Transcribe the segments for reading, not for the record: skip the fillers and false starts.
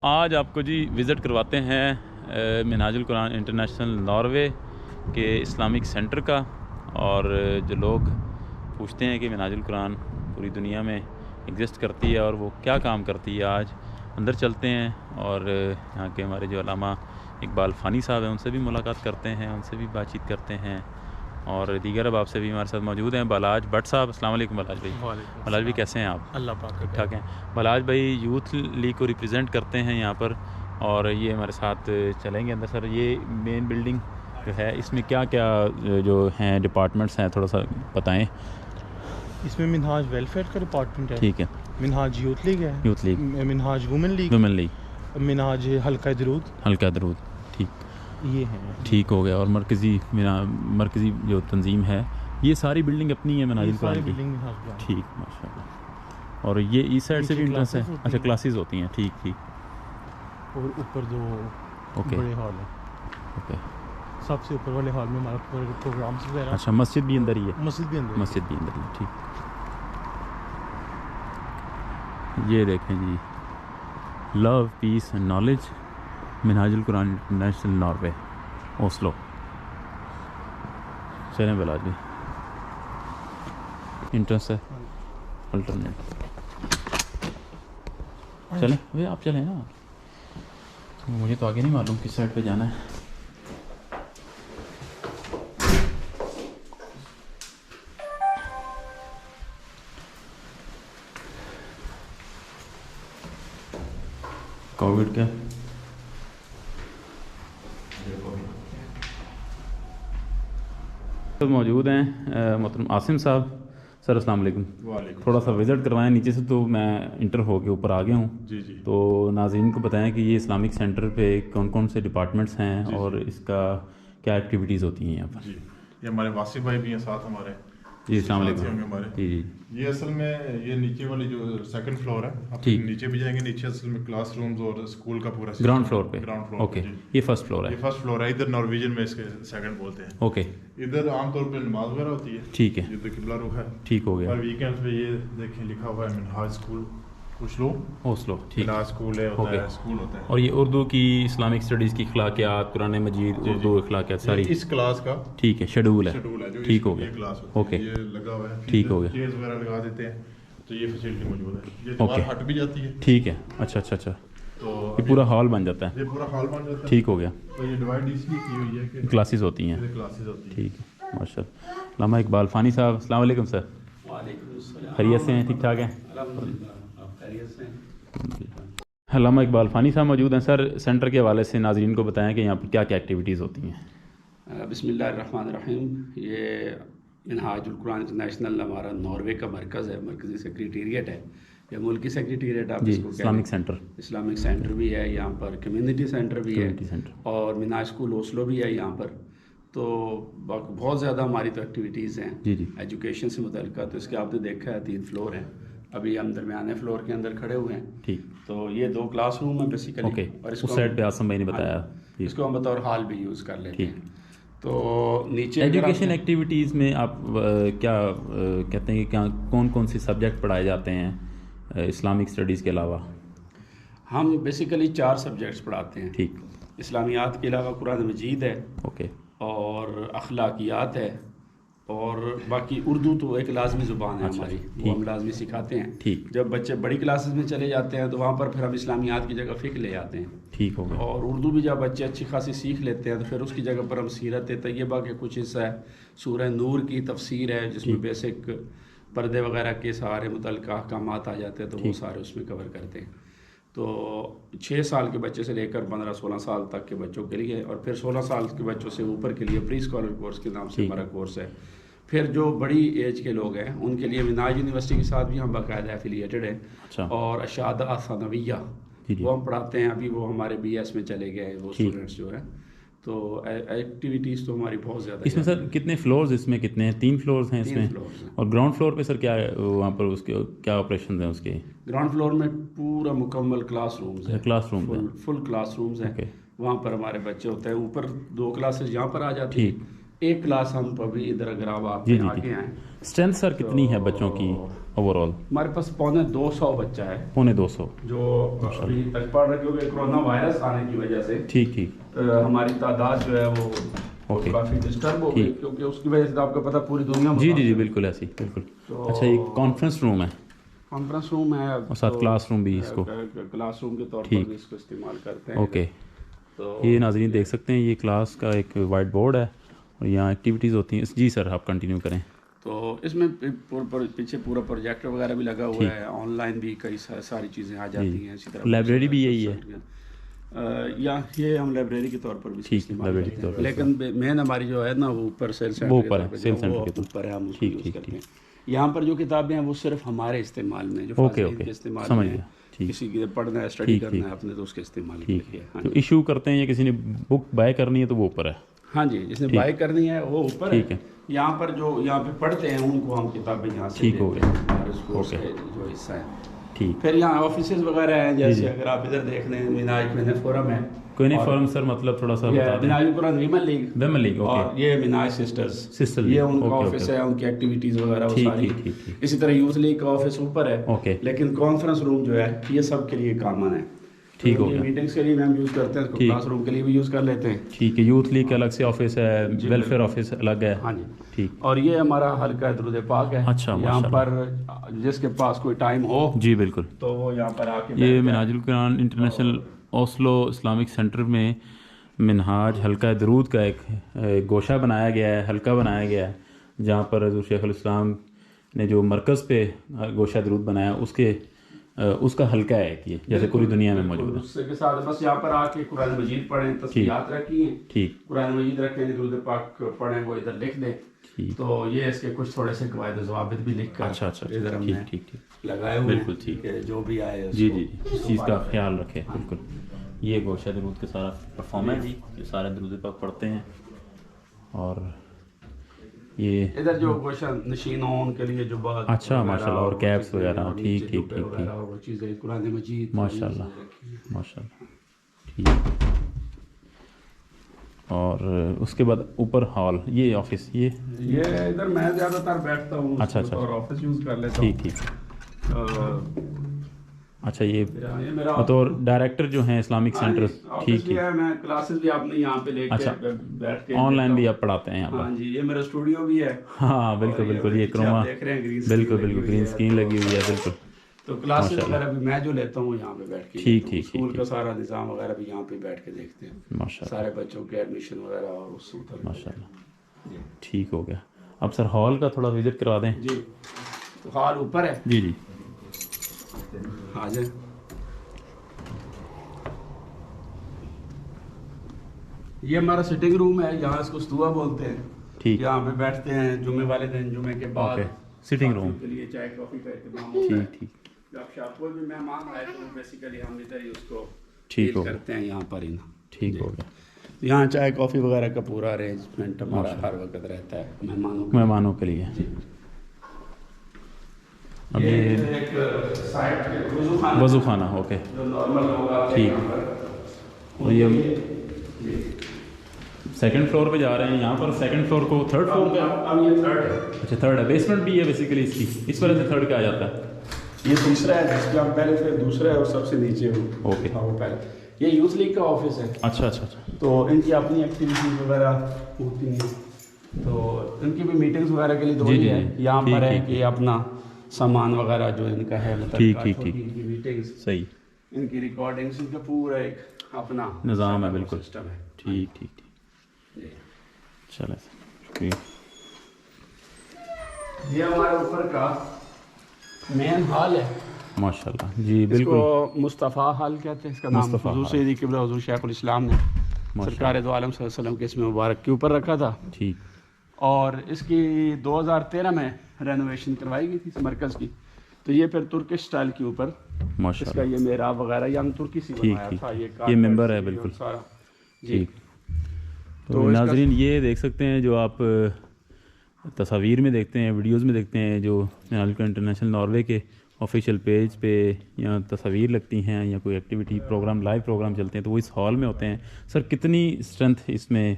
آج آپ کو جی وزٹ کرواتے ہیں منہاج القرآن انٹرنیشنل ناروے کے اسلامک سینٹر کا. اور جو لوگ پوچھتے ہیں کہ منہاج القرآن پوری دنیا میں ایگزسٹ کرتی ہے اور وہ کیا کام کرتی ہے، آج اندر چلتے ہیں اور یہاں کے ہمارے جو علامہ اقبال فانی صاحب ہیں ان سے بھی ملاقات کرتے ہیں، ان سے بھی بات چیت کرتے ہیں، اور دیگر اب آپ سے بھی ہمارے ساتھ موجود ہیں بالاج بٹ صاحب. السلام علیکم بالاج بھائی. بالاج بھائی کیسے ہیں آپ؟ اللہ پاک ٹھیک ٹھاک ہیں. بالاج بھائی یوتھ لیگ کو ریپرزینٹ کرتے ہیں یہاں پر، اور یہ ہمارے ساتھ چلیں گے اندر. سر یہ مین بلڈنگ جو ہے اس میں کیا کیا جو ہیں ڈپارٹمنٹس ہیں تھوڑا سا بتائیں. اس میں منہاج ویلفیئر کا ڈپارٹمنٹ ہے، ٹھیک ہے. منہاج یوتھ لیگ ہے، یوتھ لیگ، منہاج وومن لیگ، منہاج حلقہ درود. حلقہ درود، ٹھیک یہ ہیں. ٹھیک ہو گیا. اور مرکزی جو تنظیم ہے یہ ساری بلڈنگ اپنی ہے منہاج القرآن کی؟ ٹھیک، ماشاء اللہ. اور یہ ایس سائڈ سے بھی انٹرنس ہے؟ اچھا، کلاسز ہوتی ہیں. ٹھیک ٹھیک. اور اوپر دو بڑے ہال ہیں. اوکے. سب سے اوپر والے ہال میں ہمارا پروگرامس وغیرہ. اچھا، مسجد بھی اندر ہی ہے؟ مسجد بھی اندر ہی. ٹھیک. یہ دیکھیں جی، لو، پیس اینڈ نالج، منہاج القرآن انٹرنیشنل ناروے، اوسلو. چلیں بلاج بھی انٹرنس ہے الٹرنیٹ. چلیں بھائی، آپ چلیں نا، مجھے تو آگے نہیں معلوم کس سائڈ پہ جانا ہے. کووڈ کیا موجود ہیں محترم عاصم صاحب. سر السلام علیکم. تھوڑا سا وزٹ کروائیں نیچے سے، تو میں انٹر ہو کے اوپر آ گیا ہوں. جی. تو ناظرین کو بتائیں کہ یہ اسلامک سینٹر پہ کون کون سے ڈپارٹمنٹس ہیں اور اس کا کیا ایکٹیویٹیز ہوتی ہیں یہاں پر. جی، یہ ہمارے واصف بھائی بھی ہیں ساتھ ہمارے. جی السلام علیکم. ہمارے جی. یہ اصل میں یہ نیچے والی جو سیکنڈ فلور ہے، آپ نیچے بھی جائیں گے. نیچے اصل میں کلاس رومز اور اسکول کا پورا گراؤنڈ فلور پہ. اوکے. یہ فرسٹ فلور ہے. یہ فرسٹ فلور ہے. ادھر نارویجن میں اس کے سیکنڈ بولتے ہیں. اوکے. ادھر عام طور پہ نماز وغیرہ ہوتی ہے. ٹھیک ہے. یہ تو قبلہ رخ ہے. ٹھیک ہو گیا. اور ویکینڈ پہ یہ دیکھیں لکھا ہوا ہے منہاج اسکول اوسلو. ٹھیک. اسکول ہے، اسکول ہوتا ہے. اور یہ اردو کی اسلامک اسٹڈیز کی اخلاقیات، قرآن مجید، اردو اخلاقیات ساری اس کلاس کا ٹھیک ہے شیڈول ہے. ٹھیک ہو گیا. Class okay. یہ لگا ہوا ہے. ٹھیک ہو گیا. چیئرز وغیرہ لگا دیتے ہیں تو یہ فیسلٹی موجود ہے. یہ دیوار ہٹ بھی جاتی ہے. ٹھیک ہے. اچھا. تو یہ پورا ہال بن جاتا ہے. یہ پورا ہال بن جاتا ہے. ٹھیک ہو گیا. تو یہ ڈیوائڈ اس لیے کی ہوئی ہے کہ کلاسز ہوتی ہیں. ٹھیک ہے، ماشاء اللہ. علامہ اقبال فانی صاحب السلام علیکم. سر وعلیکم السلام. خیریت سے ہیں؟ ٹھیک ٹھاک ہیں؟ الحمدللہ. آپ خیریت سے ہیں؟ علامہ اقبال فانی صاحب موجود ہیں. سر سینٹر کے حوالے سے ناظرین کو بتائیں کہ یہاں پر کیا کیا ایکٹیویٹیز ہوتی ہیں. بسم اللہ الرحمن الرحیم. یہ منہاج القرآن انٹرنیشنل ہمارا ناروے کا مرکز ہے، مرکزی سیکریٹریٹ ہے یا ملکی سیکریٹریٹ آپ اس کو اسلامک سینٹر. اسلامک سینٹر بھی ہے یہاں پر، کمیونٹی سینٹر بھی ہے، اور منہاج اسکول اوسلو بھی ہے یہاں پر. تو بہت زیادہ ہماری تو ایکٹیویٹیز ہیں ایجوکیشن سے متعلقہ. تو اس کے آپ نے دیکھا ہے 3 فلور ہیں. ابھی ہم درمیانے فلور کے اندر کھڑے ہوئے ہیں. ٹھیک. تو یہ 2 کلاس روم ہیں بیسیکلی. اور اس سائڈ پہ آسم بھائی نے بتایا اس کو ہم بطور ہال بھی یوز کر لیتے ہیں. تو نیچے ایجوکیشن ایکٹیویٹیز میں آپ کیا کہتے ہیں کہ کون کون سی سبجیکٹ پڑھائے جاتے ہیں اسلامک اسٹڈیز کے علاوہ؟ ہم بیسیکلی 4 سبجیکٹس پڑھاتے ہیں. ٹھیک. اسلامیات کے علاوہ قرآن مجید ہے. اوکے. اور اخلاقیات ہے، اور باقی اردو تو ایک لازمی زبان ہے ہماری، وہ ہم لازمی سکھاتے ہیں. ٹھیک. جب بچے بڑی کلاسز میں چلے جاتے ہیں تو وہاں پر پھر ہم اسلامیات کی جگہ فقہ لے آتے ہیں. ٹھیک ہوگا. اور اردو بھی جب بچے اچھی خاصی سیکھ لیتے ہیں تو پھر اس کی جگہ پر ہم سیرت طیبہ کے کچھ حصہ ہے، سورہ نور کی تفسیر ہے جس میں بیسک پردے وغیرہ کے سارے متعلقہ احکامات آ جاتے ہیں، تو وہ سارے اس میں کور کرتے ہیں. تو 6 سال کے بچے سے لے کر 15-16 سال تک کے بچوں کے لیے، اور پھر 16 سال کے بچوں سے اوپر کے لیے پری اسکالر کورس کے نام سے ہمارا کورس ہے. پھر جو بڑی ایج کے لوگ ہیں ان کے لیے منہاج یونیورسٹی کے ساتھ بھی ہم باقاعدہ ایفیلیٹڈ ہیں. اور اشہادہ ثانویہ وہ ہم پڑھاتے ہیں. ابھی وہ ہمارے BS میں چلے گئے وہ اسٹوڈنٹس جو ہیں. تو ایکٹیویٹیز تو ہماری بہت زیادہ. اس میں سر کتنے فلورز اس میں کتنے ہیں؟ 3 فلورز ہیں اس میں. اور گراؤنڈ فلور پہ سر کیا ہے وہاں پر اس کے کیا آپریشنز ہیں اس کے؟ گراؤنڈ فلور میں پورا مکمل کلاس رومز ہیں. کلاس روم فل کلاس رومز ہیں. وہاں پر ہمارے بچے ہوتے ہیں. اوپر 2 کلاسز یہاں پر آ جاتی ہیں ایک کلاس ہم ابھی ادھر اگر آپ جی جی آگے جی آئیں، اسٹرینتھ سر کتنی ہے بچوں کی اوور آل؟ ہمارے پاس 250 بچہ ہے 250 جو ابھی تک پڑھ رہے، کیونکہ کرونا وائرس آنے کی وجہ سے ٹھیک ٹھیک ہماری تعداد جو ہے وہ اوکے کافی ڈسٹرب ہو گئی، کیونکہ اس کی وجہ سے آپ کو پتہ پوری دنیا میں جی جی جی بالکل ایسی بالکل. اچھا یہ کانفرنس روم ہے کانفرنس روم ہے اور ساتھ کلاس روم بھی اس کو کلاس روم کے طور پر بھی اس کو استعمال کرتے ہیں. اوکے. تو یہ ناظرین دیکھ سکتے ہیں یہ کلاس کا ایک وائٹ بورڈ ہے اور یہاں ایکٹیویٹیز ہوتی ہیں. جی سر آپ کنٹینیو کریں. تو اس میں پیچھے پورا پروجیکٹر وغیرہ بھی لگا ہوا ہے، آن لائن بھی کئی ساری چیزیں آ جاتی ہیں. اسی طرح لائبریری بھی یہی ہے یا یہ ہم لائبریری کے طور پر بھی ٹھیک استعمال لائبریری کرتے کے ہیں، طور پر لیکن مین ہماری جو ہے نا وہ اوپر سیل سینٹر وہ اوپر ہے سیل سینٹر کے اوپر ہے، ہم اس کو ٹھیک یوز ٹھیک کرتے ہیں. ٹھیک. یہاں پر جو کتابیں ہیں وہ صرف ہمارے استعمال میں، جو اوکے فاضلین کے اوکے استعمال سمجھ میں گیا. ٹھیک کسی کے پڑھنا ہے اسٹڈی کرنا ہے اپنے تو اس کے استعمال کے ٹھیک لیے. جو ایشو کرتے ہیں یا کسی نے بک بائی کرنی ہے تو وہ اوپر ہے. ہاں جی، جس نے بائی کرنی ہے وہ اوپر ہے. ٹھیک ہے. یہاں پر جو یہاں پہ پڑھتے ہیں ان کو ہم کتابیں یہاں سے ٹھیک ہو دیتے گیا. ہیں، ہمارے اس کورس کے جو حصہ ہے. ٹھیک. پھر یہاں آفیسز وغیرہ ہیں، جیسے اگر آپ ادھر دیکھ لیں مناج فورم ہے. کوئی نہیں فورم سر مطلب تھوڑا سا بتا دیں. Minhaj Quran women league women league okay. اور یہ مناج سسٹرز سسٹر یہ ان کا آفس ہے، ان کی ایکٹیویٹیز وغیرہ وہ ساری. اسی طرح یوتھ لیگ کا آفس اوپر ہے. اوکے. لیکن کانفرنس روم جو ہے یہ سب کے لیے کامن ہے. ٹھیک ہو یہ گیا. میٹنگس کے لیے بھی ہم یوز کرتے ہیں، کلاس روم کے لیے بھی یوز کر لیتے ہیں. ٹھیک ہے. یوتھ لیگ کا الگ سے آفس ہے، ویلفیئر آفس الگ ہے. ہاں جی. ٹھیک. اور یہ ہمارا حلقہ درود پاک ہے. اچھا یہاں پر جس کے پاس کوئی ٹائم ہو جی بالکل تو وہ یہاں پر آ کے یہ منہاج القرآن انٹرنیشنل اوسلو اسلامک سینٹر میں منہاج حلقہ درود کا ایک گوشہ بنایا گیا ہے، حلقہ بنایا گیا ہے، جہاں پر حضور شیخ الاسلام نے جو مرکز پہ گوشہ درود بنایا اس کا حلقہ ہے یہ، جیسے پوری دنیا میں موجود ہے. اس کے ساتھ بس یہاں پر آ کے قرآن مجید پڑھیں، تسبیحات رکھی ہیں، ٹھیک. قرآن مجید رکھیں، درود پاک پڑھیں، وہ ادھر لکھ دیں. تو یہ اس کے کچھ تھوڑے سے قواعد و ضوابط بھی لکھ کر اچھا اچھا ادھر ہم نے ٹھیک ٹھیک لگائے ہوئے ہیں. بالکل ٹھیک. کہ جو بھی آئے جی جی اس چیز کا خیال رکھیں. بالکل. یہ گوشہ درود کا سارا پرفارم ہے جی، یہ سارے درود پاک پڑھتے ہیں. اور یہ ادھر جو گوشہ نشینوں کے لیے جو بات اچھا ماشاءاللہ اور کیپس وغیرہ ٹھیک ٹھیک ٹھیک ٹھیک وہ چیزیں قرآن مجید ماشاءاللہ ماشاءاللہ ٹھیک. اور اس کے بعد اوپر ہال یہ آفس یہ ادھر میں زیادہ تر بیٹھتا ہوں اچھا اچھا اور آفس یوز کر لیتا ہوں. ٹھیک ٹھیک. اچھا یہ بطور ڈائریکٹر جو ہیں اسلامک سینٹر ٹھیک ٹھیک. میں کلاسز بھی آپ نے یہاں پہ لے کے بیٹھ کے آن لائن بھی آپ پڑھاتے ہیں یہاں پر. ہاں جی یہ میرا اسٹوڈیو بھی ہے. ہاں بالکل بالکل یہ کروما بالکل بالکل گرین اسکرین لگی ہوئی ہے. بالکل. تو کلاسز وغیرہ بھی میں جو لیتا ہوں یہاں پہ بیٹھ کے ٹھیک ٹھیک اسکول کا سارا نظام وغیرہ بھی یہاں پہ بیٹھ کے دیکھتے ہیں ماشاءاللہ. سارے بچوں کے ایڈمیشن وغیرہ اور اس ماشاءاللہ ٹھیک ہو گیا. اب سر ہال کا تھوڑا وزٹ کروا دیں. جی تو ہال اوپر ہے. جی جی آ جائیں. یہ ہمارا سٹنگ روم ہے، یہاں اس کو استوا بولتے ہیں. ٹھیک. یہاں پہ بیٹھتے ہیں جمعے والے دن، جمعے کے بعد سٹنگ روم کے لیے چائے کافی کا اہتمام ہوتا ہے. ٹھیک ٹھیک. جب شاپ کوئی بھی مہمان آئے تو بیسیکلی ہم ادھر ہی اس کو ٹھیک ہو کرتے ہیں یہاں پر ہی نا. ٹھیک ہو گیا. یہاں چائے کافی وغیرہ کا پورا ارینجمنٹ ہمارا ہر وقت رہتا ہے مہمانوں کے لیے. اب یہ وضو خانہ اوکے ٹھیک. اور یہ سیکنڈ فلور پہ جا رہے ہیں. یہاں پر سیکنڈ فلور کو تھرڈ فلور پہ اب یہ تھرڈ ہے. اچھا تھرڈ ہے. بیسمنٹ بھی ہے بیسیکلی اس کی، اس وجہ سے تھرڈ کیا آ جاتا ہے. یہ تیسرا ہے جس کا پہلے پھر دوسرا ہے اور سب سے نیچے ہو. اوکے. وہ پہلے یہ یوتھ لیگ کا آفس ہے. اچھا اچھا اچھا. تو ان کی اپنی ایکٹیویٹیز وغیرہ ہوتی ہیں، تو ان کی بھی میٹنگز وغیرہ کے لیے دو ہی ہے. یہاں پر ہے کہ اپنا سامان وغیرہ جو ان کا ہے ٹھیک ٹھیک ٹھیک ان کی میٹنگز، صحیح، ان کی ریکارڈنگز، ان کا پورا ایک اپنا نظام ہے. بالکل سسٹم ہے. ٹھیک ٹھیک ٹھیک. چلے شکریہ. یہ ہمارے اوپر کا مین ہال ہے ماشاءاللہ جی اس بالکل. کو مصطفیٰ ہال کہتے ہیں. اس کا نام حضور سیدی قبلہ حضور شیخ الاسلام نے سرکار دو عالم صلی اللہ علیہ وسلم کے اسم مبارک کے اوپر رکھا تھا. ٹھیک. اور اس کی 2013 میں رینوویشن کروائی گئی تھی اس مرکز کی. تو یہ پھر ترکش سٹائل کے اوپر اس کا ماشاءاللہ یہ محراب وغیرہ یہ ہم ترکی سے بنوایا تھا. یہ ممبر ہے بالکل سارا. ٹھیک. تو ناظرین یہ دیکھ سکتے ہیں جو آپ تصاویر میں دیکھتے ہیں، ویڈیوز میں دیکھتے ہیں، جو انٹرنیشنل ناروے کے آفیشیل پیج پہ یا تصاویر لگتی ہیں یا کوئی ایکٹیویٹی پروگرام لائیو پروگرام چلتے ہیں تو وہ اس ہال میں ہوتے ہیں. سر کتنی اسٹرینتھ اس میں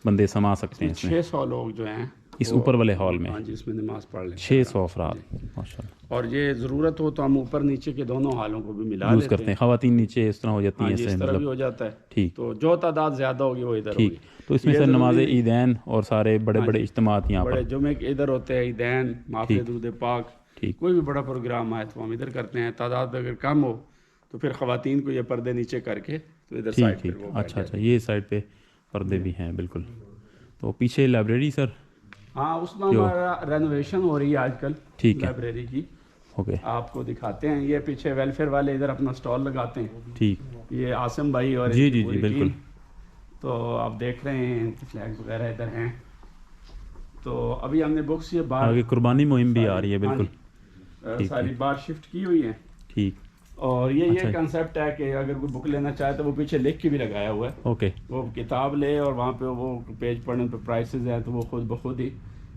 بندے سما سکتے ہیں اس میں؟ 600 لوگ جو ہیں اس اوپر والے ہال میں؟ ہاں جی، اس میں نماز پڑھ لیں 600 افراد، ماشاء اللہ. اور یہ ضرورت ہو تو ہم اوپر نیچے کے دونوں حالوں کو بھی ملا یوز لیتے کرتے ہیں. خواتین نیچے اس طرح ہو جاتی ہیں جی، ایسے اس طرح بھی ہو مطلب؟ جاتا ہے. ٹھیک تو جو تعداد زیادہ ہوگی وہ ادھر ٹھیک. ہوگی. تو اس میں یہ سر نماز ضروری- عیدین اور سارے بڑے بڑے اجتماعات یہاں بڑے پر؟ جمعے کے ادھر ہوتے ہیں، عیدین، محافل درود پاک، ٹھیک کوئی بھی بڑا پروگرام آئے تو ہم ادھر کرتے ہیں. تعداد اگر کم ہو تو پھر خواتین کو یہ پردے نیچے کر کے تو ادھر ٹھیک سائڈ ٹھیک. پہ وہ اچھا اچھا، یہ سائڈ پہ پردے بھی ہیں بالکل. تو پیچھے لائبریری سر؟ ہاں، اس میں ہمارا رینوویشن ہو رہی ہے آج کل ٹھیک ہے. لائبریری کی. اوکے آپ کو دکھاتے ہیں. یہ پیچھے ویلفیئر والے ادھر اپنا سٹال لگاتے ہیں. ٹھیک. یہ عاصم بھائی اور جی ان کی جی پوری جی بالکل. ٹیم. تو آپ دیکھ رہے ہیں فلیگز وغیرہ ادھر ہیں. تو ابھی ہم نے بکس یہ باہر آگے قربانی مہم بھی آ رہی ہے بالکل. ساری بار شفٹ کی ہوئی ہے. ٹھیک. اور یہ اچھا. کنسیپٹ ہے کہ اگر کوئی بک لینا چاہے تو وہ پیچھے لکھ کے بھی لگایا ہوا ہے. اوکے. وہ کتاب لے اور وہاں پہ وہ پیج پڑھنے پہ پرائسز ہیں تو وہ خود بخود ہی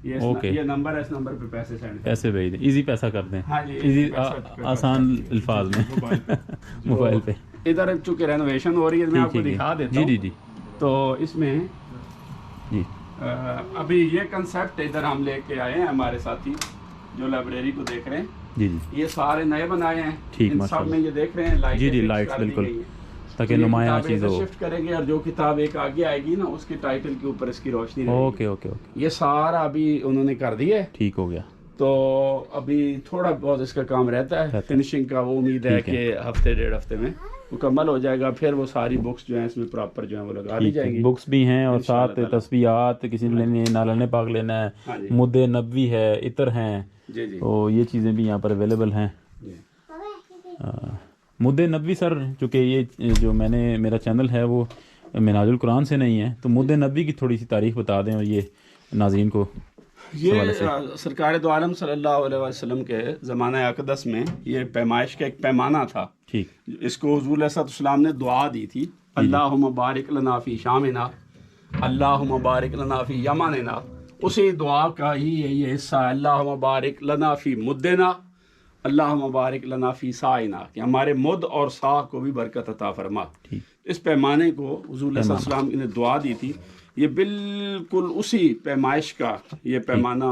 یہ نمبر ہے، اس نمبر پہ پیسے سینڈ کریں. پیسے بھیج دیں، ایزی پیسہ کر دیں. ہاں جی، ایزی آسان الفاظ میں موبائل پہ. ادھر چونکہ رینوویشن ہو رہی ہے، میں آپ کو دکھا دیتا ہوں. جی جی. تو اس میں جی ابھی یہ کنسیپٹ ادھر ہم لے کے آئے ہیں، ہمارے ساتھی جو لائبریری کو دیکھ رہے ہیں. جی جی یہ سارے نئے بنائے ہیں. ٹھیک، ان ماشاء سب میں اللہ. یہ دیکھ رہے ہیں لائٹ. جی جی لائٹس بالکل، تاکہ نمایاں چیز ہو. شفٹ کریں گے اور جو کتاب ایک آگے آئے گی نا اس کے ٹائٹل کے اوپر اس کی روشنی رہے گی. Okay okay okay. یہ سارا ابھی انہوں نے کر دیا ہے. ٹھیک ہو گیا. تو ابھی تھوڑا بہت اس کا کام رہتا ہے فنشنگ کا. وہ امید ہے کہ ہفتے ڈیڑھ ہفتے میں مکمل ہو جائے گا. پھر وہ ساری بکس جو ہیں اس میں پراپر جو ہیں وہ لگا دی جائیں گی. بکس بھی ہیں اور ساتھ تسبیحات کسی نے لینی ہے، نالان پاک لینا ہے، مد نبوی ہے، عطر ہیں. جی جی. تو یہ چیزیں بھی یہاں پر اویلیبل ہیں. مد نبوی سر، چونکہ یہ جو میرا چینل ہے وہ منہاج القرآن سے نہیں ہے، تو مد نبوی کی تھوڑی سی تاریخ بتا دیں اور یہ ناظرین کو. یہ سرکار دو عالم صلی اللہ علیہ وسلم کے زمانہ اقدس میں یہ پیمائش کا ایک پیمانہ تھا. ٹھیک. اس کو حضور علیہ السلام نے دعا دی تھی، اللہم بارک لنا فی شامنا، اللہم بارک لنا فی یمننا. اسی دعا کا ہی یہ حصہ ہے، اللہم بارک لنا فی مدنا، اللہم بارک لنا فی سائنا، کہ ہمارے مد اور سا کو بھی برکت عطا فرما. اس پیمانے کو حضور علیہ السلام نے دعا دی تھی. یہ بالکل اسی پیمائش کا یہ پیمانہ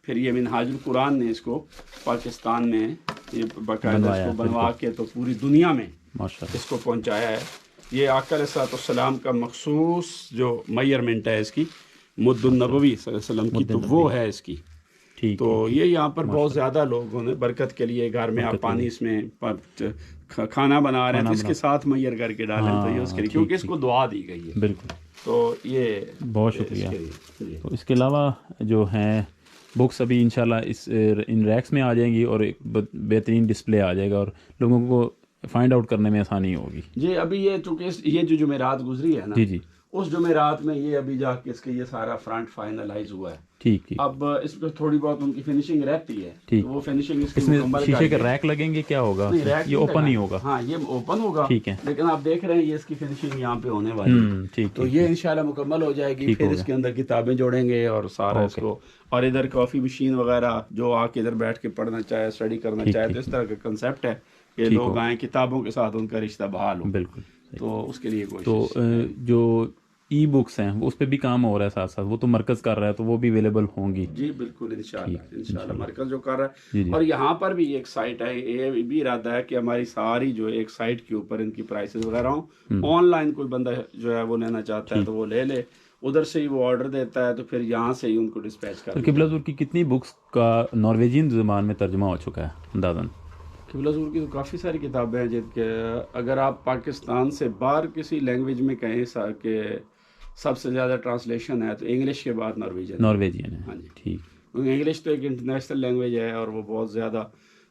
پھر یہ منہاج القرآن نے اس کو پاکستان میں یہ باقاعدہ اس کو بنوا کے تو پوری دنیا میں اس کو پہنچایا ہے. یہ آقا علیہ السلام کا مخصوص جو میئرمنٹ ہے اس کی، مد النبوی صلی اللہ علیہ وسلم کی، تو وہ ہے اس کی. تو یہ یہاں پر بہت زیادہ لوگوں نے برکت کے لیے گھر میں آپ پانی اس میں کھانا بنا رہے ہیں تو اس کے ساتھ میئر کر کے ڈالیں تو یہ اس کے لیے، کیونکہ اس کو دعا دی گئی ہے. بالکل. تو یہ بہت شکریہ. تو اس کے علاوہ جو ہیں بکس ابھی انشاءاللہ ان ریکس میں آ جائیں گی اور ایک بہترین ڈسپلے آ جائے گا اور لوگوں کو فائنڈ آؤٹ کرنے میں آسانی ہوگی. جی ابھی یہ چونکہ یہ جو جمعرات گزری ہے نا، جی جی، اس جمعرات میں یہ ابھی جا کے اس کے یہ سارا فرنٹ فائنلائز ہوا ہے. ٹھیک ٹھیک. اب اس میں تھوڑی بہت ان کی فنیشنگ رہتی ہے. ٹھیک. وہ فنیشنگ اس میں شیشے کے ریک لگیں گے، کیا ہوگا؟ یہ اوپن ہی ہوگا. ہاں یہ اوپن ہوگا. ٹھیک ہے. لیکن آپ دیکھ رہے ہیں یہ اس کی فنیشنگ یہاں پہ ہونے والی ہے. ٹھیک. تو یہ انشاءاللہ مکمل ہو جائے گی. پھر اس کے اندر کتابیں جوڑیں گے اور سارا اس کو، اور ادھر کافی مشین وغیرہ جو آ کے ادھر بیٹھ کے پڑھنا چاہے، اسٹڈی کرنا چاہے، تو اس طرح کا کنسیپٹ ہے کہ لوگ آئیں کتابوں کے ساتھ ان کا رشتہ بحال ہو. بالکل. تو اس کے لیے کوشش. تو جو ای بکس ہیں اس پہ بھی کام ہو رہا ہے ساتھ ساتھ، وہ تو مرکز کر رہا ہے تو وہ بھی اویلیبل ہوں گی. جی بالکل انشاءاللہ مرکز جو کر رہا ہے. اور یہاں پر بھی ایک سائٹ ہے، یہ بھی ارادہ ہے کہ ہماری ساری جو ایک سائٹ کے اوپر ان کی پرائسز وغیرہ ہوں. آن لائن کوئی بندہ جو ہے وہ لینا چاہتا ہے تو وہ لے لے، ادھر سے ہی وہ آرڈر دیتا ہے تو پھر یہاں سے ہی ان کو ڈسپیچ کرتا ہے. قبلہ حضور کی کتنی بکس کا نارویجین زبان میں ترجمہ ہو چکا ہے اندازاً؟ قبلہ حضور کی تو کافی ساری کتابیں ہیں جن کے اگر آپ پاکستان سے باہر کسی لینگویج میں کہیں کہ سب سے زیادہ ٹرانسلیشن ہے تو انگلش کے بعد نارویجین ہے. ہاں جی. ٹھیک. انگلش تو ایک انٹرنیشنل لینگویج ہے اور وہ بہت زیادہ،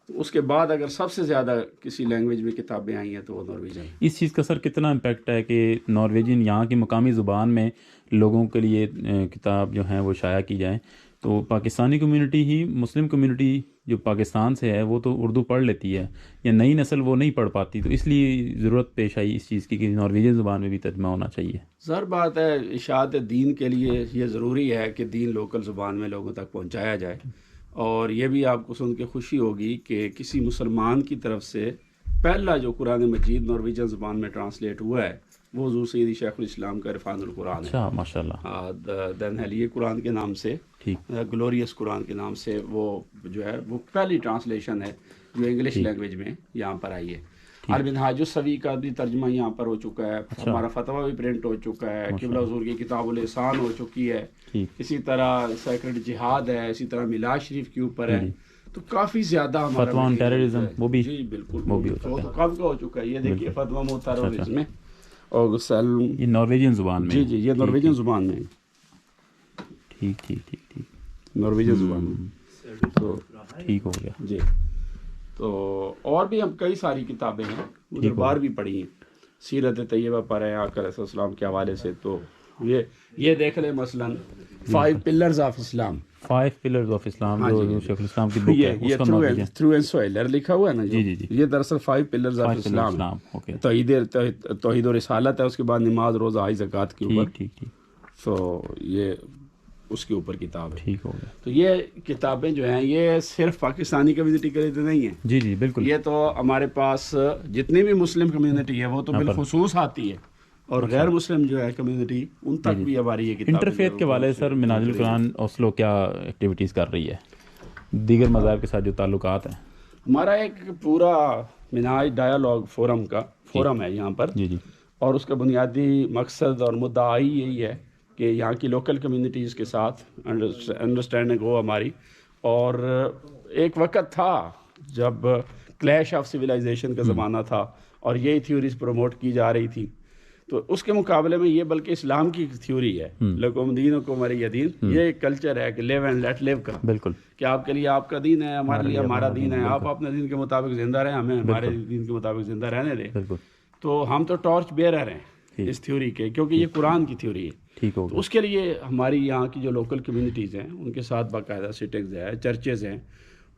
تو اس کے بعد اگر سب سے زیادہ کسی لینگویج میں کتابیں آئی ہیں تو وہ نارویجین. اس چیز کا سر کتنا امپیکٹ ہے کہ نارویجین یہاں کی مقامی زبان میں لوگوں کے لیے کتاب جو ہیں وہ شائع کی جائیں؟ تو پاکستانی کمیونٹی ہی، مسلم کمیونٹی جو پاکستان سے ہے وہ تو اردو پڑھ لیتی ہے، یا نئی نسل وہ نہیں پڑھ پاتی، تو اس لیے ضرورت پیش آئی اس چیز کی کہ نارویجین زبان میں بھی ترجمہ ہونا چاہیے. ظاہر بات ہے اشاعت دین کے لیے یہ ضروری ہے کہ دین لوکل زبان میں لوگوں تک پہنچایا جائے. اور یہ بھی آپ کو سن کے خوشی ہوگی کہ کسی مسلمان کی طرف سے پہلا جو قرآن مجید نارویجن زبان میں ٹرانسلیٹ ہوا ہے وہ حضور سیدی شیخ الاسلام کا عرفان القرآن ہے. اچھا ماشاء اللہ. دین حلیہ قرآن کے نام سے, گلوریس قرآن کے نام سے وہ جو ہے وہ پہلی ٹرانسلیشن ہے جو انگلش لینگویج میں یہاں پر آئی ہے. المنہاج السوی کا بھی ترجمہ یہاں پر ہو چکا ہے, ہمارا فتویٰ بھی پرنٹ ہو چکا ہے, قبلہ حضور کی کتاب الاحسان ہو چکی ہے, اسی طرح سیکرڈ جہاد ہے, اسی طرح میلاد شریف کے اوپر ہے. تو کافی زیادہ ہمارا فتویٰ آن ٹیررزم وہ بھی, جی بالکل وہ تو کب کا ہو چکا ہے. یہ دیکھیے فتویٰ آن ٹیررزم میں, اور یہ نارویجن زبان میں. جی جی یہ نارویجن زبان میں. ٹھیک ٹھیک ٹھیک ٹھیک نارویجن زبان میں. تو ٹھیک ہو گیا جی. تو اور بھی ہم کئی ساری کتابیں ہیں, ادھر بار بھی پڑھی ہیں, سیرت طیبہ پر ہیں آقا علیہ السلام کے حوالے سے. تو یہ دیکھ لیں مثلا 5 pillars of Islam, 5 pillars of Islam جو شیخ الاسلام کی بک ہے, اس کا نام ہے تھرو اینڈ سوئلر لکھا ہوا ہے نا. جی جی یہ دراصل 5 پلرز آف اسلام, توحید و رسالت ہے, اس کے بعد نماز روزہ حج زکوٰۃ کے اوپر. ٹھیک ٹھیک. تو یہ اس کے اوپر کتاب ہے. ٹھیک ہو گیا. تو یہ کتابیں جو ہیں یہ صرف پاکستانی کمیونٹی کے لیے تو نہیں ہیں. جی جی بالکل. یہ تو ہمارے پاس جتنی بھی مسلم کمیونٹی ہے وہ تو بالخصوص آتی ہے, اور غیر مسلم جو ہے کمیونٹی ان تک بھی ہماری یہ کتاب. انٹرفیت کے والے سر منہاج القرآن اوسلو کیا ایکٹیویٹیز کر رہی ہے دیگر مذاہب کے ساتھ جو تعلقات ہیں؟ ہمارا ایک پورا منہاج ڈائیلاگ فورم کا فورم ہے یہاں پر. جی جی. اور اس کا بنیادی مقصد اور مدعا یہی ہے کہ یہاں کی لوکل کمیونٹیز کے ساتھ انڈرسٹینڈنگ ہو ہماری. اور ایک وقت تھا جب کلیش آف سویلائزیشن کا زمانہ تھا اور یہی تھیوریز پروموٹ کی جا رہی تھی, تو اس کے مقابلے میں یہ بلکہ اسلام کی تھیوری ہے, لکم دینکم ولی دین. یہ ایک کلچر ہے کہ لیو اینڈ لیٹ لیو کا, بالکل, کہ آپ کے لیے آپ کا دین ہے, ہمارے لیے ہمارا دین ہے, آپ اپنے دین کے مطابق زندہ رہیں, ہمیں ہمارے دین کے مطابق زندہ رہنے دیں. تو ہم تو ٹارچ بیئرر ہیں اس تھیوری کے, کیونکہ یہ قرآن کی تھیوری ہے. تو اس کے لیے ہماری یہاں کی جو لوکل کمیونٹیز ہیں ان کے ساتھ باقاعدہ سٹنگز ہے, چرچز ہیں.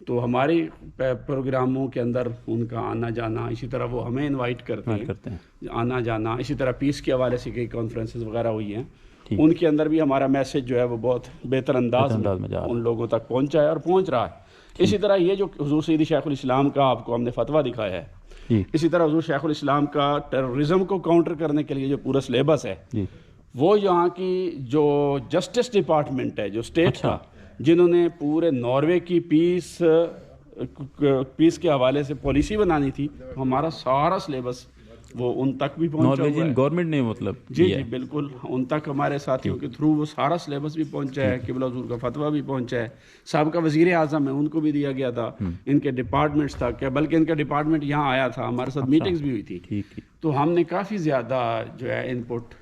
تو ہماری پروگراموں کے اندر ان کا آنا جانا, اسی طرح وہ ہمیں انوائٹ کرتے ہیں آنا جانا. اسی طرح پیس کے حوالے سے کئی کانفرنسز وغیرہ ہوئی ہیں, ان کے اندر بھی ہمارا میسج جو ہے وہ بہت بہتر انداز میں ان لوگوں تک پہنچا ہے اور پہنچ رہا ہے. اسی طرح یہ جو حضور سیدی شیخ الاسلام کا آپ کو ہم نے فتویٰ دکھایا ہے, اسی طرح حضور شیخ الاسلام کا ٹیررزم کو کاؤنٹر کرنے کے لیے جو پورا سلیبس ہے, وہ یہاں کی جو جسٹس ڈپارٹمنٹ ہے جو اسٹیٹ کا, جنہوں نے پورے ناروے کی پیس کے حوالے سے پالیسی بنانی تھی, ہمارا سارا سلیبس وہ ان تک بھی پہنچا ہوا ہے. گورنمنٹ نے مطلب جی جی بالکل ان تک ہمارے ساتھیوں کے تھرو وہ سارا سلیبس بھی پہنچا ہے, قبلہ حضور کا فتویٰ بھی پہنچا ہے, سابقہ وزیر اعظم ہے ان کو بھی دیا گیا تھا, ان کے ڈپارٹمنٹس تک, بلکہ ان کا ڈپارٹمنٹ یہاں آیا تھا, ہمارے ساتھ میٹنگز بھی ہوئی تھی. تو ہم نے کافی زیادہ جو ہے ان پٹ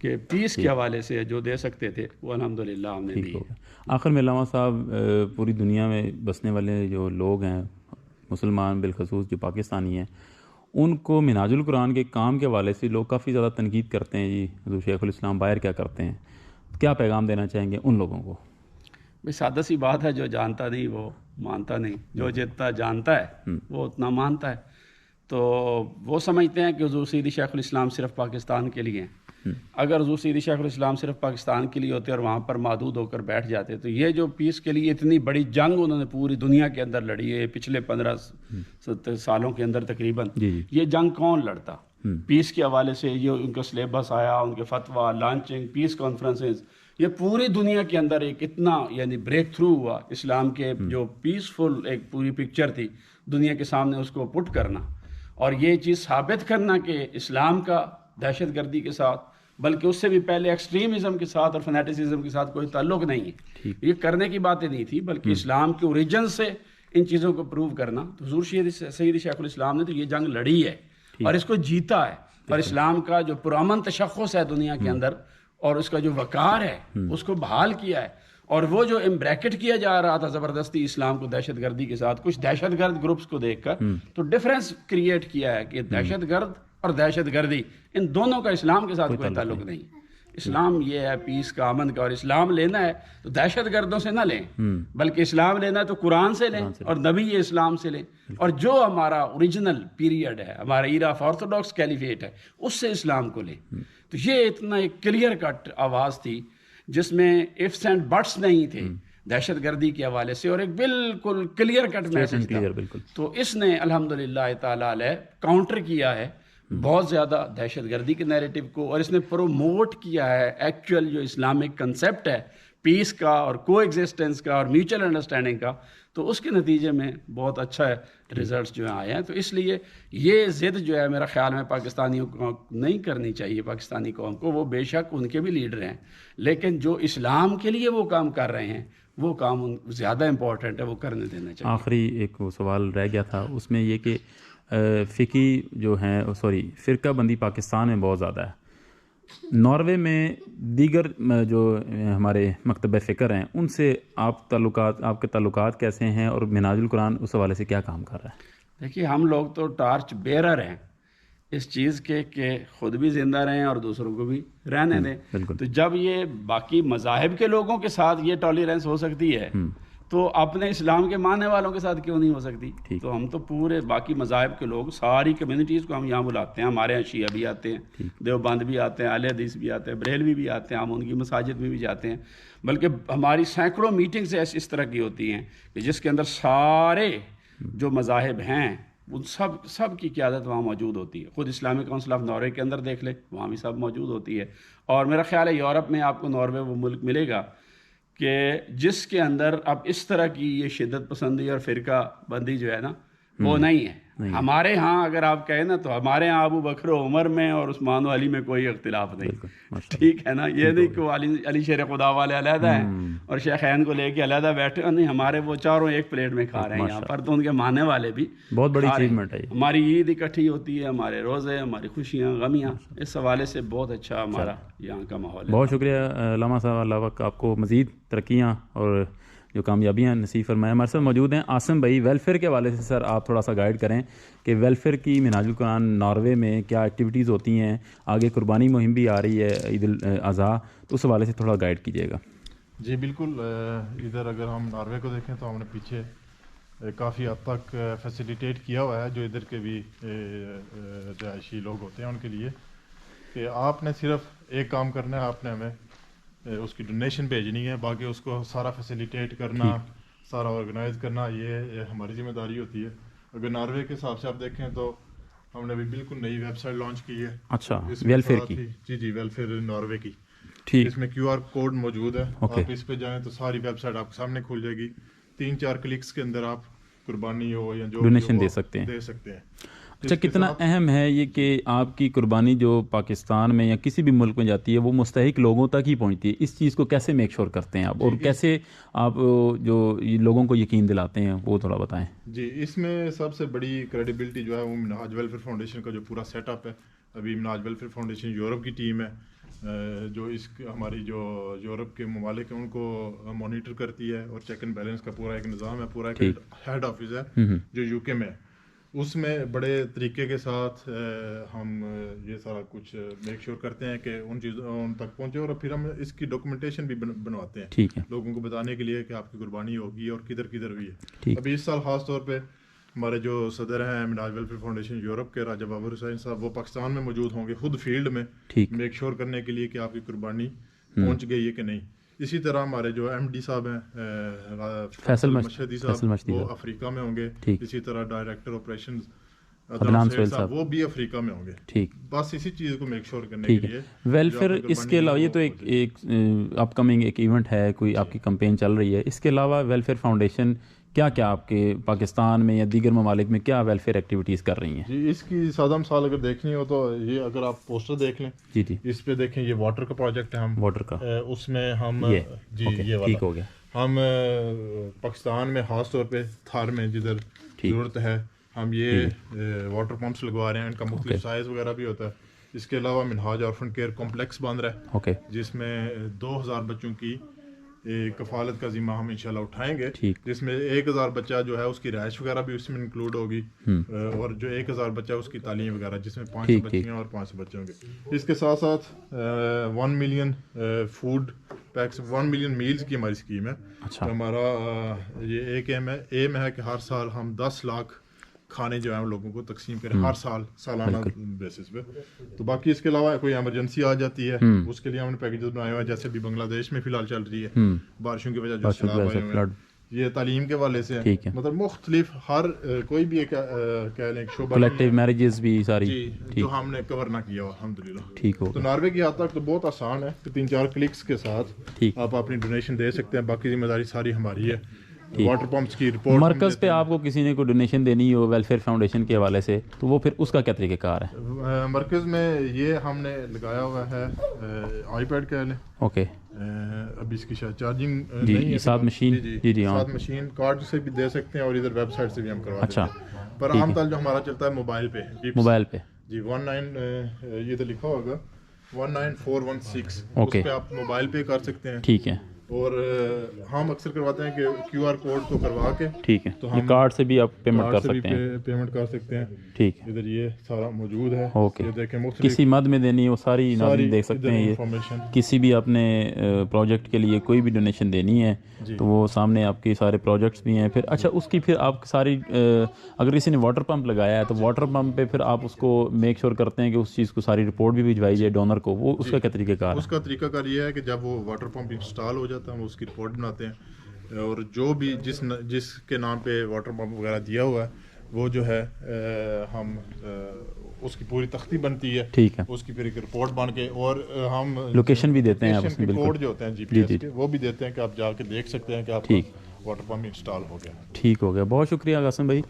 کہ پیس کے حوالے سے جو دے سکتے تھے وہ الحمدللہ ہم نے دی. آخر میں علامہ صاحب, پوری دنیا میں بسنے والے جو لوگ ہیں مسلمان بالخصوص جو پاکستانی ہیں, ان کو منہاج القرآن کے کام کے حوالے سے لوگ کافی زیادہ تنقید کرتے ہیں. جی حضور شیخ الاسلام باہر کیا کرتے ہیں, کیا پیغام دینا چاہیں گے ان لوگوں کو؟ بھائی سادہ سی بات ہے, جو جانتا نہیں وہ مانتا نہیں, جو جتنا جانتا ہے وہ اتنا مانتا ہے. تو وہ سمجھتے ہیں کہ حضور سیدی شیخ الاسلام صرف پاکستان کے لیے ہیں. اگر حضور سیدی شیخ الاسلام صرف پاکستان کے لیے ہوتے اور وہاں پر محدود ہو کر بیٹھ جاتے, تو یہ جو پیس کے لیے اتنی بڑی جنگ انہوں نے پوری دنیا کے اندر لڑی ہے پچھلے 15 سالوں کے اندر تقریباً, یہ جنگ کون لڑتا؟ پیس کے حوالے سے یہ ان کا سلیبس آیا, ان کے فتویٰ, لانچنگ, پیس کانفرنسز, یہ پوری دنیا کے اندر ایک اتنا یعنی بریک تھرو ہوا اسلام کے جو پیسفل ایک پوری پکچر تھی دنیا کے سامنے, اس کو پٹ کرنا اور یہ چیز ثابت کرنا کہ اسلام کا دہشت گردی کے ساتھ بلکہ اس سے بھی پہلے ایکسٹریمزم کے ساتھ اور فنیٹسزم کے ساتھ کوئی تعلق نہیں ہے. یہ کرنے کی باتیں نہیں تھی بلکہ اسلام کے اوریجن سے ان چیزوں کو پروو کرنا. تو حضور سیدی شیخ الاسلام نے تو یہ جنگ لڑی ہے اور اس کو جیتا ہے, اور اسلام کا جو پرامن تشخص ہے دنیا کے اندر اور اس کا جو وقار ہے اس کو بحال کیا ہے. اور وہ جو امبریکٹ کیا جا رہا تھا زبردستی اسلام کو دہشت گردی کے ساتھ, کچھ دہشت گرد گروپس کو دیکھ کر, تو ڈفرینس کریٹ کیا ہے کہ دہشت گرد اور دہشت گردی ان دونوں کا اسلام کے ساتھ کوئی تعلق نہیں. اسلام یہ ہے پیس کا, امن کا, اور اسلام لینا ہے تو دہشت گردوں سے نہ لیں بلکہ اسلام لینا ہے تو قرآن سے لیں اور نبی اسلام سے لیں, اور جو ہمارا اوریجنل پیریڈ ہے, ہمارا ایرا آف آرتھوڈاکس کیلیفیٹ ہے, اس سے اسلام کو لیں. تو یہ اتنا ایک کلیئر کٹ آواز تھی جس میں ifs اینڈ بٹس نہیں تھے, دہشت گردی کے حوالے سے، اور ایک بالکل کلیئر کٹ میسج تھا. بالکل. تو اس نے الحمدللہ تعالیٰ علیہ کاؤنٹر کیا ہے بہت زیادہ دہشت گردی کے نیریٹو کو، اور اس نے پروموٹ کیا ہے ایکچوئل جو اسلامک کنسیپٹ ہے پیس کا اور کو ایگزسٹنس کا اور میوچل انڈرسٹینڈنگ کا. تو اس کے نتیجے میں بہت اچھا ہے ریزلٹس جو ہیں آئے ہیں. تو اس لیے یہ ضد جو ہے میرا خیال میں پاکستانیوں کو نہیں کرنی چاہیے، پاکستانی قوم کو. وہ بے شک ان کے بھی لیڈر ہیں، لیکن جو اسلام کے لیے وہ کام کر رہے ہیں وہ کام زیادہ امپورٹنٹ ہے، وہ کرنے دینا چاہیے. آخری ایک سوال رہ گیا تھا اس میں یہ کہ فقی جو ہیں فرقہ بندی پاکستان میں بہت زیادہ ہے. ناروے میں دیگر جو ہمارے مکتب فکر ہیں ان سے آپ کے تعلقات کیسے ہیں، اور منہاج القرآن اس حوالے سے کیا کام کر رہا ہے؟ دیکھیے ہم لوگ تو ٹارچ بیرر ہیں اس چیز کے کہ خود بھی زندہ رہیں اور دوسروں کو بھی رہنے دیں. تو جب یہ باقی مذاہب کے لوگوں کے ساتھ یہ ٹالرنس ہو سکتی ہے تو اپنے اسلام کے ماننے والوں کے ساتھ کیوں نہیں ہو سکتی؟ تو ہم تو پورے باقی مذاہب کے لوگ ساری کمیونٹیز کو ہم یہاں بلاتے ہیں. ہمارے یہاں شیعہ بھی آتے ہیں، دیوبند بھی آتے ہیں، اہل حدیث بھی آتے ہیں، بریلوی بھی آتے ہیں، ہم ان کی مساجد میں بھی جاتے ہیں. بلکہ ہماری سینکڑوں میٹنگز اس طرح کی ہوتی ہیں کہ جس کے اندر سارے جو مذاہب ہیں ان سب کی قیادت وہاں موجود ہوتی ہے. خود اسلامک کونسل آف ناروے کے اندر دیکھ لیں، وہاں بھی سب موجود ہوتی ہے. اور میرا خیال ہے یورپ میں آپ کو ناروے وہ ملک ملے گا کہ جس کے اندر اب اس طرح کی یہ شدت پسندی اور فرقہ بندی جو ہے نا وہ نہیں ہے. ہمارے ہاں اگر آپ کہیں نا تو ہمارے ہاں ابو بکر و عمر میں اور عثمان و علی میں کوئی اختلاف نہیں. ٹھیک ہے نا، یہ نہیں کہ علی شیر خدا والے علیحدہ ہیں اور شیخین کو لے کے علیحدہ بیٹھے، نہیں، ہمارے وہ چاروں ایک پلیٹ میں کھا رہے ہیں یہاں پر. تو ان کے ماننے والے بھی بہت بڑی اچیومنٹ ہے. ہماری عید اکٹھی ہوتی ہے، ہمارے روزے، ہماری خوشیاں غمیاں، اس حوالے سے بہت اچھا ہمارا یہاں کا ماحول ہے. بہت شکریہ علامہ صاحب، اللہ وقت آپ کو مزید ترقیاں اور جو کامیابیاں نصیب فرمائیں. ہمارے ساتھ موجود ہیں عاصم بھائی. ویلفیئر کے حوالے سے سر آپ تھوڑا سا گائیڈ کریں کہ ویلفیئر کی منہاج القرآن ناروے میں کیا ایکٹیویٹیز ہوتی ہیں، آگے قربانی مہم بھی آ رہی ہے عید الاضحیٰ، تو اس حوالے سے تھوڑا گائیڈ کیجیے گا. جی بالکل. ادھر اگر ہم ناروے کو دیکھیں تو ہم نے پیچھے کافی حد تک فیسیلیٹیٹ کیا ہوا ہے جو ادھر کے بھی رہائشی لوگ ہوتے ہیں ان کے لیے، کہ آپ نے صرف ایک کام کرنا ہے، آپ نے ہمیں اس کی ڈونیشن بھیجنی ہے، باقی اس کو سارا فیسیلیٹیٹ کرنا، سارا آرگنائز کرنا یہ ہماری ذمہ داری ہوتی ہے. اگر ناروے کے حساب سے آپ دیکھیں تو ہم نے ابھی بالکل نئی ویب سائٹ لانچ کی ہے. اچھا، ویلفیئر کی؟ جی ویلفیئر ناروے کی. ٹھیک. اس میں QR کوڈ موجود ہے، آپ اس پہ جائیں تو ساری ویب سائٹ آپ کے سامنے کھل جائے گی. 3-4 کلکس کے اندر آپ قربانی ہو یا جو ڈونیشن دے سکتے ہیں. اچھا، کتنا اہم ہے یہ کہ آپ کی قربانی جو پاکستان میں یا کسی بھی ملک میں جاتی ہے وہ مستحق لوگوں تک ہی پہنچتی ہے؟ اس چیز کو کیسے میک شور کرتے ہیں آپ، اور کیسے آپ جو لوگوں کو یقین دلاتے ہیں وہ تھوڑا بتائیں. جی اس میں سب سے بڑی کریڈیبلٹی جو ہے وہ منہاج ویلفیئر فاؤنڈیشن کا جو پورا سیٹ اپ ہے. ابھی منہاج ویلفیئر فاؤنڈیشن یورپ کی ٹیم ہے جو ہماری جو یورپ کے ممالک ہیں ان کو مانیٹر کرتی ہے، اور چیک اینڈ بیلنس کا پورا ایک نظام ہے، پورا ایک ہیڈ آفس ہے جو UK میں ہے. اس میں بڑے طریقے کے ساتھ ہم یہ سارا کچھ میک شور کرتے ہیں کہ ان چیزوں ان تک پہنچے، اور پھر ہم اس کی ڈاکومنٹیشن بھی بنواتے ہیں. ٹھیک ہے. لوگوں کو بتانے کے لیے کہ آپ کی قربانی ہوگی اور کدھر کدھر ہوئی ہے. ابھی اس سال خاص طور پہ ہمارے جو صدر ہیں منہاج ویلفیئر فاؤنڈیشن یورپ کے، راجہ بابر حسین صاحب، وہ پاکستان میں موجود ہوں گے خود فیلڈ میں میک شور کرنے کے لیے کہ آپ کی قربانی پہنچ گئی ہے کہ نہیں. اسی طرح ہمارے جو MD صاحب ہیں فیصل مشہدی صاحب، وہ افریقہ میں ہوں گے. اسی طرح ڈائریکٹر آپریشنز عدنان سہیل صاحب، وہ بھی افریقہ میں ہوں گے. ٹھیک. بس اسی چیز کو میک شور کرنے کے لیے ویلفیئر. اس کے علاوہ یہ تو ایک اپ کمنگ ایک ایونٹ ہے، کوئی آپ کی کمپین چل رہی ہے، اس کے علاوہ ویلفیئر فاؤنڈیشن کیا آپ کے پاکستان میں یا دیگر ممالک میں کیا ویلفیئر ایکٹیویٹیز کر رئی ہیں؟ جی اس کی سادہ مثال اگر دیکھنی ہو تو یہ اگر آپ پوسٹر دیکھ لیں، جی اس پہ دیکھیں یہ واٹر کا پروجیکٹ ہے. ہم واٹر کا اس میں ہم یہ ٹھیک ہو گیا. ہم پاکستان میں خاص طور پہ تھار میں جدھر ضرورت ہے ہم یہ واٹر پمپس لگوا رہے ہیں. ان کا مختلف سائز وغیرہ بھی ہوتا ہے. اس کے علاوہ منہاج آرفن کیئر کمپلیکس بن رہا ہے جس میں 2000 بچوں کی کفالت کا ذمہ ہم انشاءاللہ اٹھائیں گے، جس میں 1000 بچہ جو ہے اس کی رہائش وغیرہ بھی اس میں انکلوڈ ہوگی، اور جو 1000 بچہ اس کی تعلیم وغیرہ، جس میں 500 بچیاں اور 500 بچے ہوں گے. اس کے ساتھ ساتھ 1 million food packs, 1 million meals کی ہماری اسکیم ہے. ہمارا یہ ایک ایم ہے کہ ہر سال ہم 10 لاکھ کھانے جو ہیں لوگوں کو تقسیم کریں ہر سال سالانہ بیسس پہ. تو باقی اس کے علاوہ کوئی ایمرجنسی آ جاتی ہے اس کے لیے ہم نے پیکیجز بنائے ہوئے ہیں, جیسے ابھی بنگلہ دیش میں فی الحال چل رہی ہے بارشوں کی وجہ جو سیلاب آئے ہوئے ہیں. یہ تعلیم کے حوالے سے ہے, مطلب مختلف ہر کوئی بھی ایک کہہ لیں شعبہ کلیکٹیو میرجز بھی ساری جو ہم نے کور نہ کیا ہوا الحمدللہ. ٹھیک ہو. تو ناروے کی حد تک تو بہت آسان ہے کہ 3-4 کلکس کے ساتھ آپ اپنی ڈونیشن دے سکتے ہیں. باقی ذمہ داری ساری ہماری ہے. واٹر پمپس کی رپورٹ مرکز پہ آپ کو کسی نے کوئی ڈونیشن دینی ہو ویلفیئر فاؤنڈیشن کے حوالے سے تو وہ پھر اس کا کیا طریقہ کار ہے؟ مرکز میں یہ ہم نے لگایا ہوا ہے آئی پیڈ کہہ لیں. اوکے. ابھی اس کی شاید چارجنگ نہیں ہے ساتھ مشین. جی ساتھ مشین کارڈ سے بھی دے سکتے ہیں اور ادھر ویب سائٹ سے بھی ہم کروا سکتے ہیں. پر عام طور جو ہمارا چلتا ہے موبائل پہ جی 19 یہ تو لکھا ہوگا 19416 اس پہ آپ موبائل پے کر سکتے ہیں. ٹھیک ہے. اور ہم اکثر کرواتے ہیں کہ کیو آر کوڈ کو کروا کے ٹھیک ہے تو ہم کارڈ سے بھی آپ پیمنٹ کر سکتے ہیں. ٹھیک ہے. ادھر یہ سارا موجود ہے. اوکے. کسی مد میں دینی وہ ساری ناظرین دیکھ سکتے ہیں. یہ کسی بھی اپنے پروجیکٹ کے لیے کوئی بھی ڈونیشن دینی ہے تو وہ سامنے آپ کے سارے پروجیکٹس بھی ہیں. پھر اچھا اس کی پھر آپ ساری اگر کسی نے واٹر پمپ لگایا ہے تو واٹر پمپ پہ پھر آپ اس کو میک شور کرتے ہیں کہ اس چیز کو ساری رپورٹ بھی بھجوائی جائے ڈونر کو. وہ اس کا کیا طریقہ کار ہے؟ اس کا طریقہ کار یہ ہے کہ جب وہ واٹر پمپ انسٹال ہو جاتا ہے ہم اس کی رپورٹ بناتے ہیں اور جو بھی جس کے نام پہ واٹر پمپ وغیرہ دیا ہوا ہے وہ جو ہے ہم اس کی پوری تختی بنتی ہے. ٹھیک ہے. اس کی پھر ایک رپورٹ بن کے اور ہم لوکیشن بھی دیتے ہیں آپ کوڈ جو ہوتے ہیں جی پی ایس کے وہ بھی دیتے ہیں کہ آپ جا کے دیکھ سکتے ہیں کہ آپ واٹر پمپ انسٹال ہو گیا. ٹھیک ہو گیا. بہت شکریہ قاسم بھائی.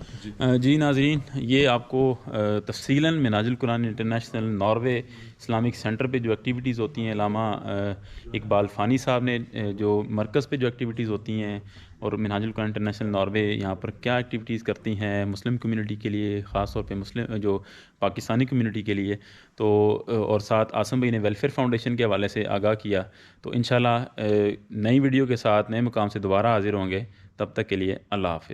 جی ناظرین یہ آپ کو تفصیلاً منہاج القرآن انٹرنیشنل ناروے اسلامک سینٹر پہ جو ایکٹیویٹیز ہوتی ہیں علامہ اقبال فانی صاحب نے جو مرکز پہ جو ایکٹیویٹیز ہوتی ہیں اور منہاج القرآن انٹرنیشنل ناروے یہاں پر کیا ایکٹیویٹیز کرتی ہیں مسلم کمیونٹی کے لیے خاص طور پہ مسلم جو پاکستانی کمیونٹی کے لیے تو اور ساتھ عاصم بھائی نے ویلفیئر فاؤنڈیشن کے حوالے سے آگاہ کیا. تو انشاءاللہ نئی ویڈیو کے ساتھ نئے مقام سے دوبارہ حاضر ہوں گے. تب تک کے لیے اللہ حافظ.